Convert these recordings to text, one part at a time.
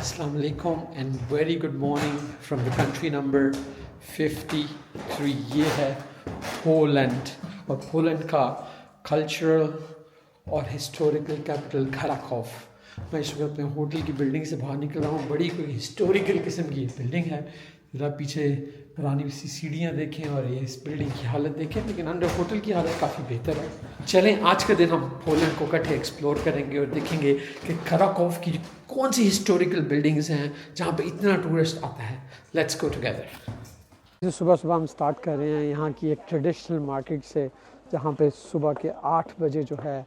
Assalamu alaikum and very good morning from the country number 53. ये है Poland और Poland का कल्चरल और हिस्टोरिकल कैपिटल खराकोव। मैं इस वक्त अपने होटल की बिल्डिंग से बाहर निकल रहा हूँ। बड़ी कोई हिस्टोरिकल किस्म की बिल्डिंग है। ज़रा पीछे पुरानी सी सीढ़ियाँ देखें और ये इस बिल्डिंग की हालत देखें, लेकिन अंदर होटल की हालत काफ़ी बेहतर है। चलें आज का दिन हम पोलैंड को इकट्ठे एक्सप्लोर करेंगे और देखेंगे कि खराकोव की कौन सी हिस्टोरिकल बिल्डिंग्स हैं जहाँ पे इतना टूरिस्ट आता है। Let's go together. सुबह सुबह हम स्टार्ट कर रहे हैं यहाँ की एक ट्रेडिशनल मार्केट से, जहाँ पे सुबह के 8 बजे जो है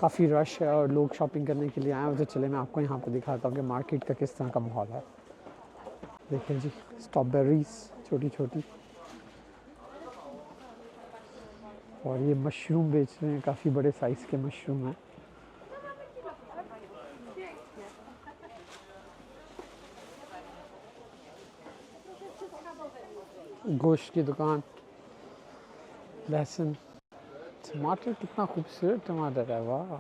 काफ़ी रश है और लोग शॉपिंग करने के लिए आए हैं। तो चले मैं आपको यहाँ पे दिखाता हूँ कि मार्केट का किस तरह का माहौल है। देखें जी, स्ट्रॉबेरीज छोटी छोटी, और ये मशरूम बेच रहे हैं, काफ़ी बड़े साइज़ के मशरूम हैं। गोश्त की दुकान, लहसुन, टमाटर, कितना खूबसूरत टमाटर है, वाह!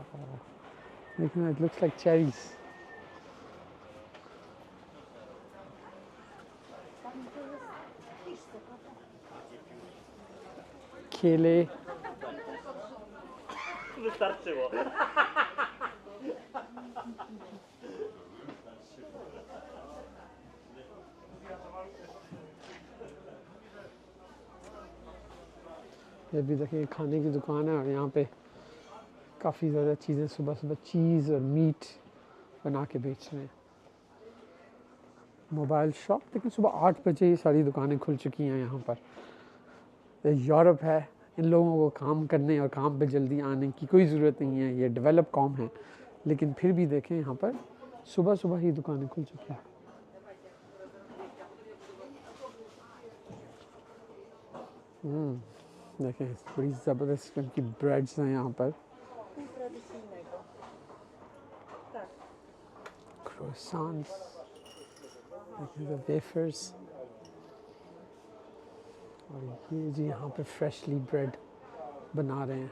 लेकिन इट लुक्स लाइक चेरीज। केले, ये भी देखिए खाने की दुकान है और यहाँ पे काफ़ी ज़्यादा चीज़ें सुबह सुबह चीज़ और मीट बना के बेच रहे हैं। मोबाइल शॉप, लेकिन सुबह 8 बजे ये सारी दुकानें खुल चुकी हैं यहाँ पर। यूरोप है, इन लोगों को काम करने और काम पे जल्दी आने की कोई ज़रूरत नहीं है, ये डेवलप कौम है, लेकिन फिर भी देखें यहाँ पर सुबह सुबह ही दुकानें खुल चुकी हैं। देखें बड़ी ज़बरदस्त किस्म की ब्रेड्स हैं यहाँ पर, croissants, देखें वेफर्स, और ये जी यहाँ पे फ्रेशली ब्रेड बना रहे हैं।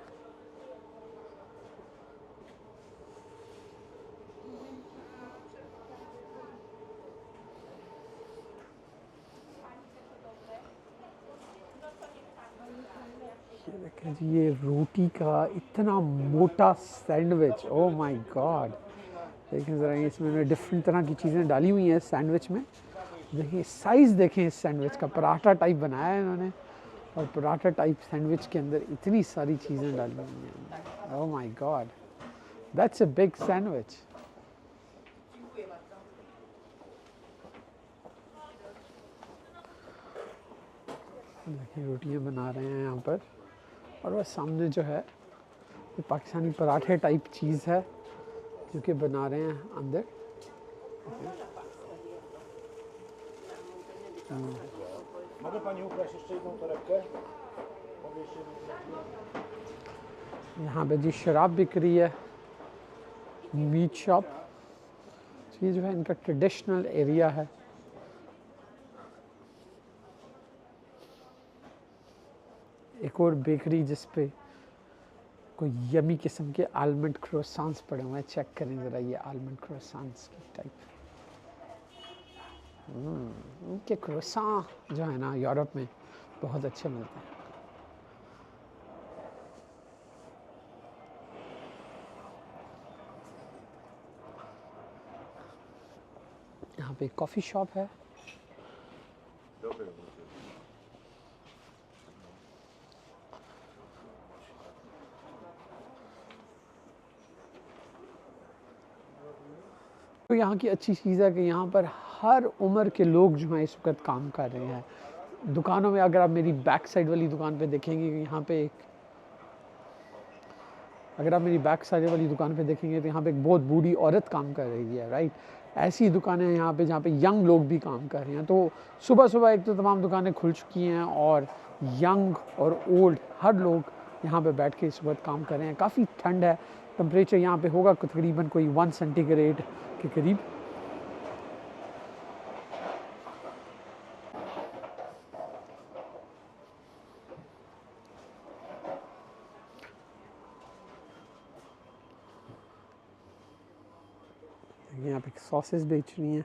ये देखें जी, ये रोटी का इतना मोटा सैंडविच, ओह माय गॉड! देखें ज़रा, इसमें डिफरेंट तरह की चीज़ें डाली हुई हैं सैंडविच में। देखिए साइज़ देखें इस सैंडविच का, पराठा टाइप बनाया है इन्होंने, और पराठा टाइप सैंडविच के अंदर इतनी सारी चीज़ें डाली हुई हैं। Oh my God, that's a big sandwich. देखिए रोटियां बना रहे हैं यहाँ पर, और वह सामने जो है ये पाकिस्तानी पराठे टाइप चीज़ है जो कि बना रहे हैं अंदर। यहाँ पे जी शराब बिक रही है, मीट शॉप। ये जो है इनका ट्रेडिशनल एरिया है। एक और बेकरी जिस पे कोई यमी किस्म के आलमंड क्रोसांस पड़े हुए हैं, चेक करें ज़रा ये आलमंड क्रोसांस की टाइप। इनके क्रोसान जो है ना यूरोप में बहुत अच्छे मिलते हैं। यहाँ पे एक कॉफ़ी शॉप है। तो यहाँ की अच्छी चीज़ है कि यहाँ पर हर उम्र के लोग जो हैं इस वक्त काम कर रहे हैं। दुकानों में अगर आप मेरी बैक साइड वाली दुकान पे देखेंगे, यहाँ पे एक, अगर आप मेरी बैक साइड वाली दुकान पे देखेंगे तो यहाँ पे एक बहुत बूढ़ी औरत काम कर रही है, राइट। ऐसी दुकानें यहाँ पे जहाँ पे यंग लोग भी काम कर रहे हैं। तो सुबह सुबह एक तो तमाम दुकानें खुल चुकी हैं और यंग और ओल्ड हर लोग यहाँ पे बैठ के इस वक्त काम कर रहे हैं। काफ़ी ठंड है, टेम्परेचर यहाँ पे होगा तकरीबन कोई 1 सेंटीग्रेड के करीब। यहाँ पे सॉसेस बेच रही हैं।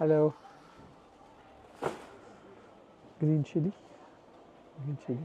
Hello. Green chili. Green chili.